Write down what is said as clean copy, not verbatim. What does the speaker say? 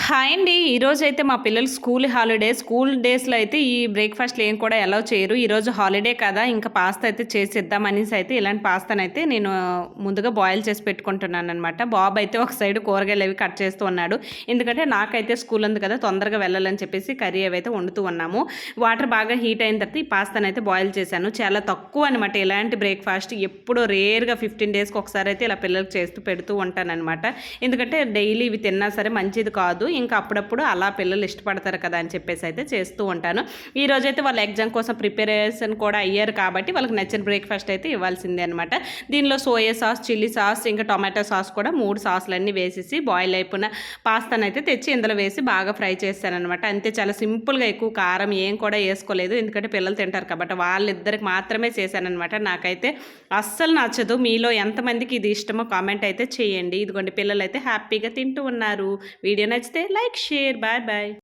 Hi అండి. ఈరోజైతే మా పిల్లలు స్కూల్ డేస్‌లో అయితే ఈ బ్రేక్‌ఫాస్ట్‌లు ఏం కూడా అలౌ చేయరు. ఈరోజు హాలిడే కదా! ఇంకా పాస్తా అయితే చేసేద్దాం అనేసి అయితే ఇలాంటి పాస్తానైతే నేను ముందుగా బాయిల్ చేసి పెట్టుకుంటున్నాననమాట. బాబు అయితే ఒక సైడ్ కూరగాయలవి కట్ చేస్తూ ఉన్నాడు. ఎందుకంటే నాకైతే స్కూల్ ఉంది కదా! తొందరగా వెళ్ళాలని చెప్పేసి కర్రీ అవైతే వండుతూ ఉన్నాము. వాటర్ బాగా హీట్ అయిన తర్వాత ఈ పాస్తానైతే బాయిల్ చేశాను. చాలా తక్కువ అనమాట ఇలాంటి బ్రేక్‌ఫాస్ట్. ఎప్పుడో రేర్‌గా 15 డేస్‌కి ఒకసారి అయితే ఇలా పిల్లలకి చేస్తూ పెడుతూ ఉంటాననమాట. ఎందుకంటే డైలీ ఇవి తిన్నా సరే మంచిది కాదు. ఇంకా అప్పుడప్పుడు అలా పిల్లలు ఇష్టపడతారు కదా అని చెప్పేసి అయితే చేస్తూ ఉంటాను. ఈరోజైతే వాళ్ళ ఎగ్జామ్ కోసం ప్రిపరేషన్ కూడా అయ్యారు కాబట్టి వాళ్ళకి నచ్చిన బ్రేక్‌ఫాస్ట్ అయితే ఇవ్వాల్సిందే అనమాట. దీనిలో సోయా సాస్, చిల్లీ సాస్, ఇంకా టొమాటో సాస్ కూడా 3 సాసులన్నీ వేసేసి బాయిల్ అయిపోయిన పాస్తానైతే తెచ్చి ఇందులో వేసి బాగా ఫ్రై చేశాననమాట. అంతే, చాలా సింపుల్‌గా, ఎక్కువ కారం ఏం కూడా ఏసుకోలేదు. ఎందుకంటే పిల్లలు తింటారు కాబట్టి వాళ్ళిద్దరికి మాత్రమే చేశాననమాట. నాకైతే అస్సలు నచ్చదు. మీలో ఎంతమందికి ఇది ఇష్టమో కామెంట్ అయితే చేయండి. ఇదిగోండి పిల్లలైతే హ్యాపీగా తింటూ ఉన్నారు. వీడియో నచ్చితే లైక్, షేర్. Bye bye.